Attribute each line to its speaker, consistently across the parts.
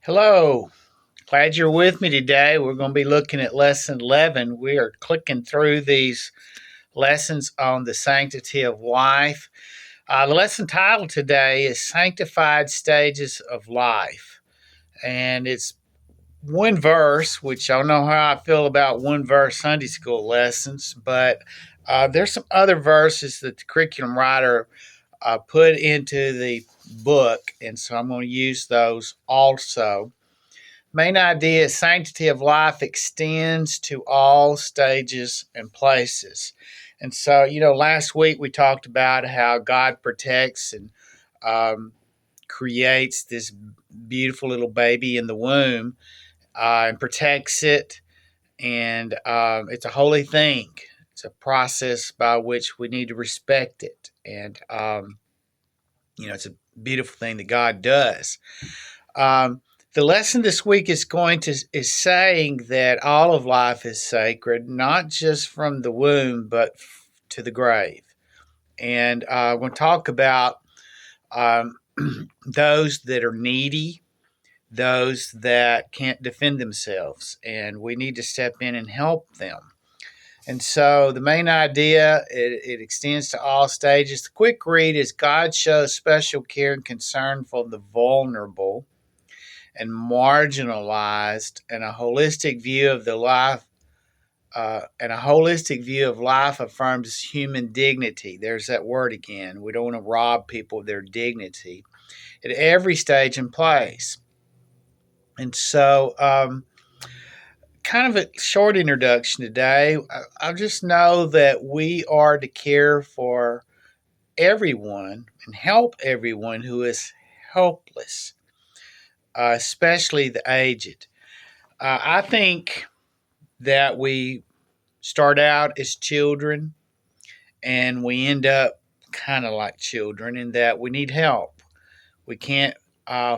Speaker 1: Hello, glad you're with me today. We're going to be looking at lesson 11. We are clicking through these lessons on the sanctity of life. The lesson title today is Sanctified Stages of Life. And it's one verse, which I don't know how I feel about one verse Sunday school lessons, but there's some other verses that the curriculum writer put into the book. And so I'm going to use those also. Main idea is sanctity of life extends to all stages and places. And so, last week we talked about how God protects and um, creates this beautiful little baby in the womb and protects it. And it's a holy thing. It's a process by which we need to respect it. And, it's a beautiful thing that God does. Um, the lesson this week is saying that all of life is sacred, not just from the womb, but to the grave. And we're going to talk about um, those that are needy, those that can't defend themselves, and we need to step in and help them. And so the main idea, it extends to all stages. The quick read is God shows special care and concern for the vulnerable and marginalized, and a holistic view of the life affirms human dignity. There's that word again. We don't want to rob people of their dignity at every stage and place. And so, kind of a short introduction today. I just know that we are to care for everyone and help everyone who is helpless, especially the aged. I think that we start out as children and we end up kind of like children in that we need help. We can't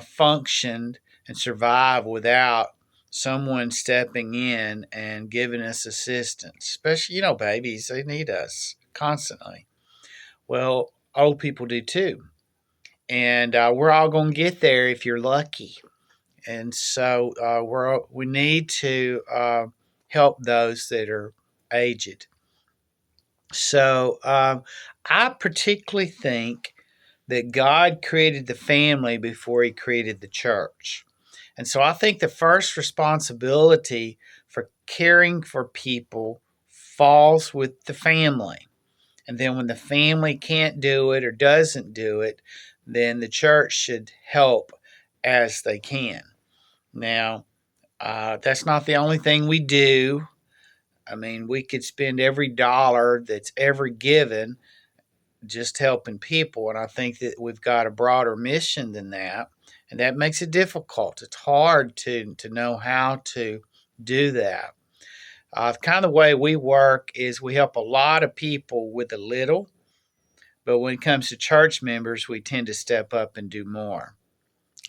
Speaker 1: function and survive without someone stepping in and giving us assistance, especially, babies, they need us constantly. Well, old people do too. And we're all going to get there if you're lucky. And so we need to help those that are aged. So I particularly think that God created the family before he created the church. And so I think the first responsibility for caring for people falls with the family. And then when the family can't do it or doesn't do it, then the church should help as they can. Now, that's not the only thing we do. I mean, we could spend every dollar that's ever given just helping people. And I think that we've got a broader mission than that. And that makes it difficult. It's hard to know how to do that. Kind of the way we work is we help a lot of people with a little, but when it comes to church members, we tend to step up and do more.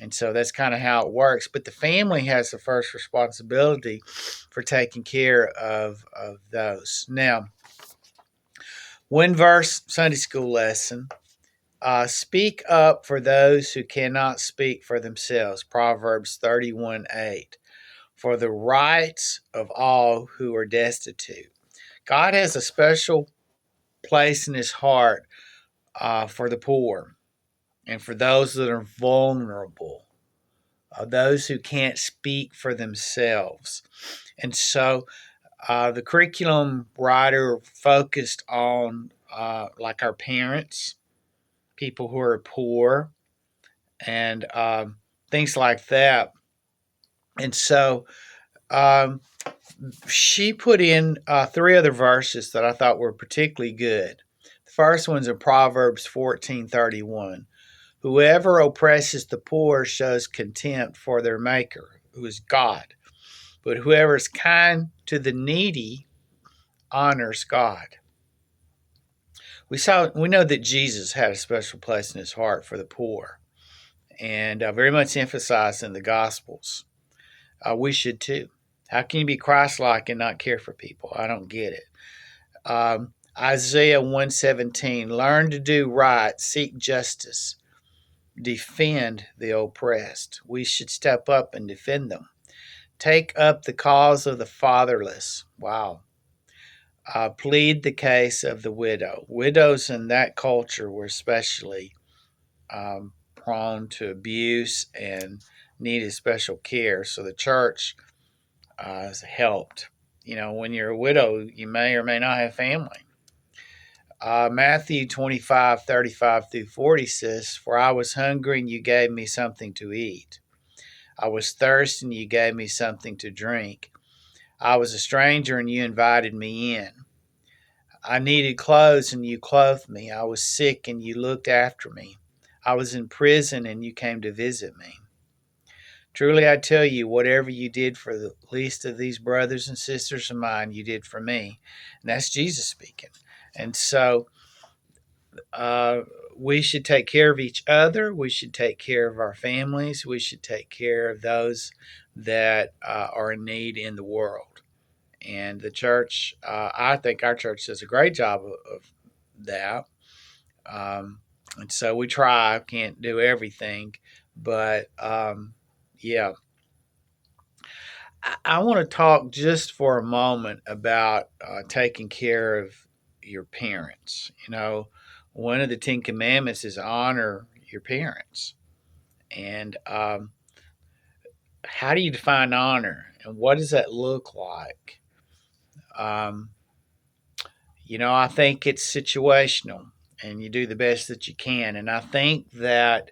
Speaker 1: And so that's kind of how it works. But the family has the first responsibility for taking care of those. Now, one verse Sunday school lesson. Speak up for those who cannot speak for themselves. Proverbs 31:8. For the rights of all who are destitute. God has a special place in his heart for the poor and for those that are vulnerable, those who can't speak for themselves. And so the curriculum writer focused on like our parents, people who are poor, and things like that. And so um, she put in three other verses that I thought were particularly good. The first one's in Proverbs 14:31. Whoever oppresses the poor shows contempt for their maker, who is God. But whoever is kind to the needy honors God. We know that Jesus had a special place in his heart for the poor, and very much emphasized in the Gospels. We should too. How can you be Christ-like and not care for people? I don't get it. Isaiah 1:17, learn to do right, seek justice, defend the oppressed. We should step up and defend them. Take up the cause of the fatherless. Wow. Plead the case of the widow. Widows in that culture were especially prone to abuse and needed special care. So the church has helped. When you're a widow, you may or may not have family. Matthew 25:35-40 says, "For I was hungry and you gave me something to eat. I was thirsty and you gave me something to drink. I was a stranger and you invited me in. I needed clothes and you clothed me. I was sick and you looked after me. I was in prison and you came to visit me. Truly I tell you, whatever you did for the least of these brothers and sisters of mine, you did for me." And that's Jesus speaking. And so uh, we should take care of each other. We should take care of our families. We should take care of those that are in need in the world. And the church, I think our church does a great job of that. Um, and so we try, can't do everything, but yeah. I want to talk just for a moment about taking care of your parents. One of the Ten Commandments is honor your parents. And how do you define honor? And what does that look like? Um, I think it's situational and you do the best that you can. And I think that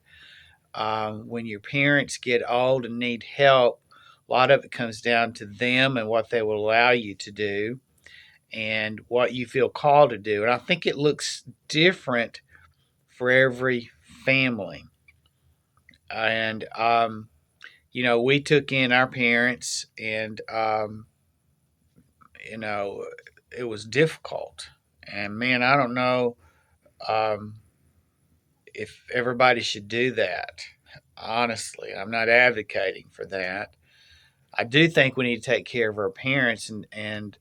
Speaker 1: when your parents get old and need help, a lot of it comes down to them and what they will allow you to do and what you feel called to do. And I think it looks different for every family. And, we took in our parents, and, you know, it was difficult. And man, I don't know um, if everybody should do that. Honestly, I'm not advocating for that. I do think we need to take care of our parents, and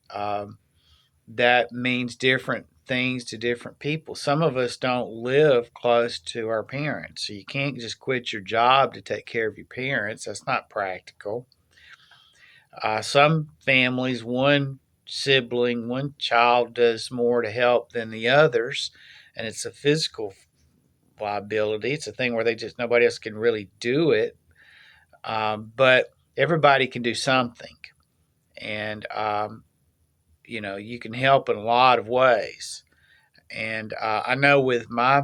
Speaker 1: that means different things to different people. Some of us don't live close to our parents, so you can't just quit your job to take care of your parents. That's not practical. Some families, one sibling, one child does more to help than the others, and it's a physical liability. It's a thing where they just nobody else can really do it, but everybody can do something, and you can help in a lot of ways. And I know with my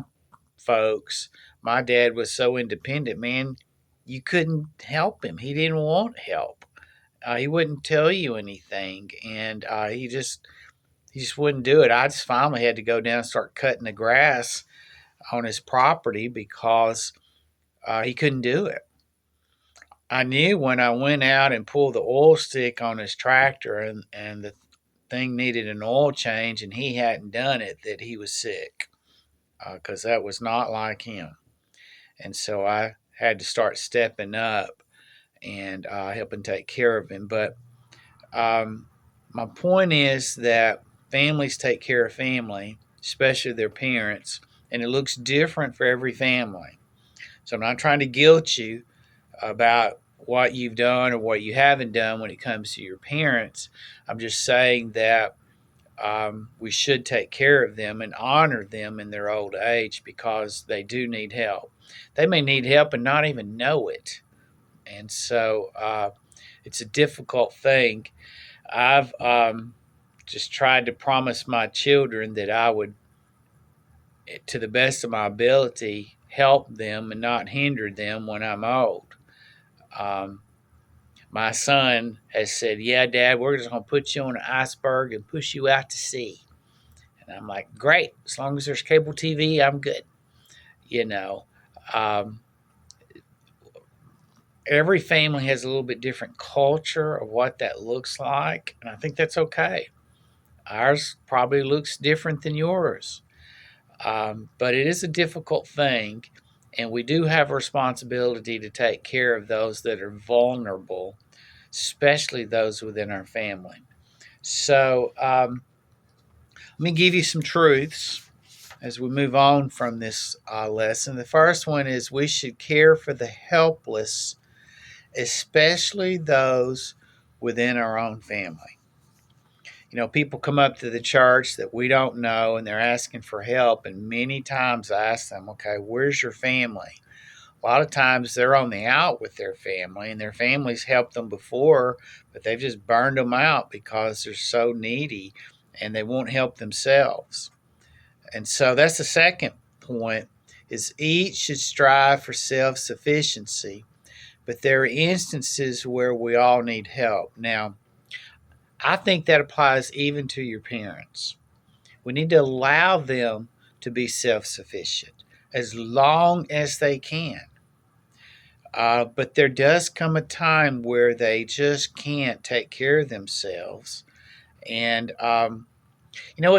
Speaker 1: folks, my dad was so independent, man, you couldn't help him. He didn't want help. He wouldn't tell you anything, and he just wouldn't do it. I just finally had to go down and start cutting the grass on his property because he couldn't do it. I knew when I went out and pulled the oil stick on his tractor and the thing needed an oil change and he hadn't done it that he was sick because that was not like him. And so I had to start stepping up and helping take care of him. But um, my point is that families take care of family, especially their parents, and it looks different for every family. So I'm not trying to guilt you about what you've done or what you haven't done when it comes to your parents. I'm just saying that we should take care of them and honor them in their old age because they do need help. They may need help and not even know it. And so it's a difficult thing. I've just tried to promise my children that I would, to the best of my ability, help them and not hinder them when I'm old. Um, my son has said, "Yeah, Dad, we're just going to put you on an iceberg and push you out to sea." And I'm like, "Great. As long as there's cable TV, I'm good." You know, um, every family has a little bit different culture of what that looks like. And I think that's okay. Ours probably looks different than yours. But it is a difficult thing. And we do have a responsibility to take care of those that are vulnerable, especially those within our family. So let me give you some truths. as we move on from this lesson. The first one is we should care for the helpless, especially those within our own family. People come up to the church that we don't know and they're asking for help. And many times I ask them, okay, where's your family? A lot of times they're on the out with their family and their families helped them before, but they've just burned them out because they're so needy and they won't help themselves. And so that's the second point is each should strive for self-sufficiency, but there are instances where we all need help. Now, I think that applies even to your parents. We need to allow them to be self sufficient as long as they can. But there does come a time where they just can't take care of themselves. And,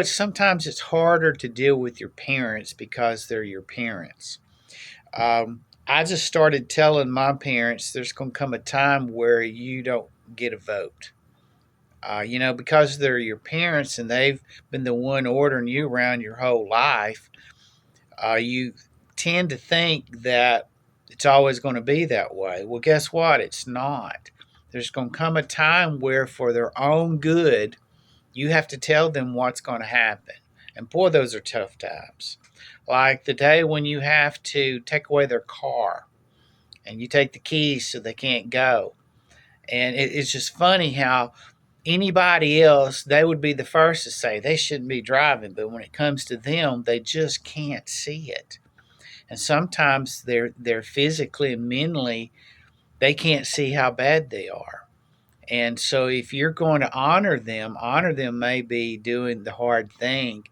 Speaker 1: sometimes it's harder to deal with your parents because they're your parents. I just started telling my parents there's going to come a time where you don't get a vote. Because they're your parents and they've been the one ordering you around your whole life, you tend to think that it's always going to be that way. Well, guess what? It's not. There's going to come a time where, for their own good, you have to tell them what's going to happen. And boy, those are tough times. Like the day when you have to take away their car and you take the keys so they can't go. And it's just funny how anybody else, they would be the first to say they shouldn't be driving. But when it comes to them, they just can't see it. And sometimes they're physically and mentally, they can't see how bad they are. And so if you're going to honor them may be doing the hard thing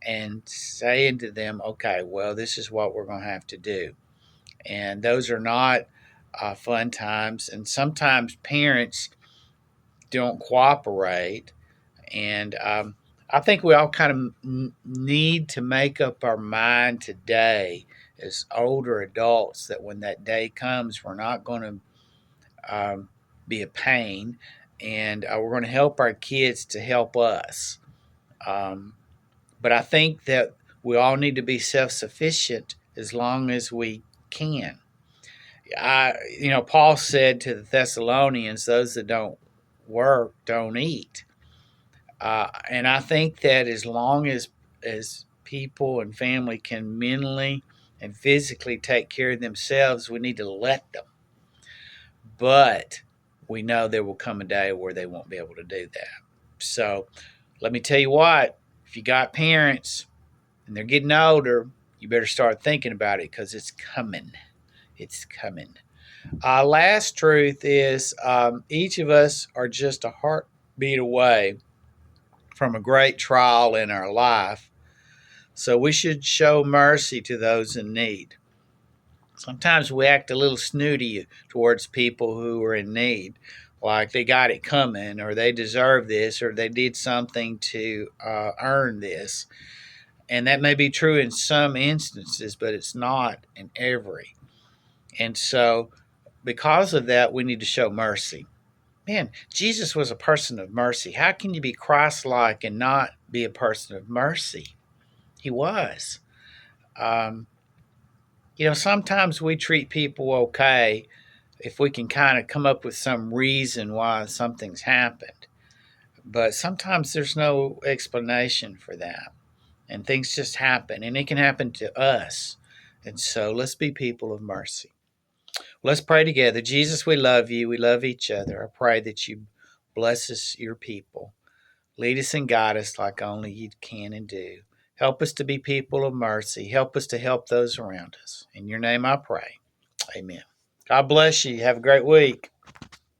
Speaker 1: and saying to them, okay, well, this is what we're going to have to do. And those are not fun times. And sometimes parents don't cooperate. And I think we all kind of need to make up our mind today as older adults that when that day comes, we're not going to be a pain, and we're going to help our kids to help us. Um, but I think that we all need to be self-sufficient as long as we can. Paul said to the Thessalonians, those that don't work don't eat. And I think that as long as people and family can mentally and physically take care of themselves, we need to let them. But we know there will come a day where they won't be able to do that. So let me tell you what, if you got parents and they're getting older, you better start thinking about it because it's coming. It's coming. Last truth is each of us are just a heartbeat away from a great trial in our life. So we should show mercy to those in need. Sometimes we act a little snooty towards people who are in need, like they got it coming, or they deserve this, or they did something to earn this. And that may be true in some instances, but it's not in every. And so, because of that, we need to show mercy. Man, Jesus was a person of mercy. How can you be Christ like and not be a person of mercy? He was. Um, sometimes we treat people okay if we can kind of come up with some reason why something's happened. But sometimes there's no explanation for that. And things just happen. And it can happen to us. And so let's be people of mercy. Let's pray together. Jesus, we love you. We love each other. I pray that you bless us, your people. Lead us and guide us like only you can and do. Help us to be people of mercy. Help us to help those around us. In your name I pray. Amen. God bless you. Have a great week.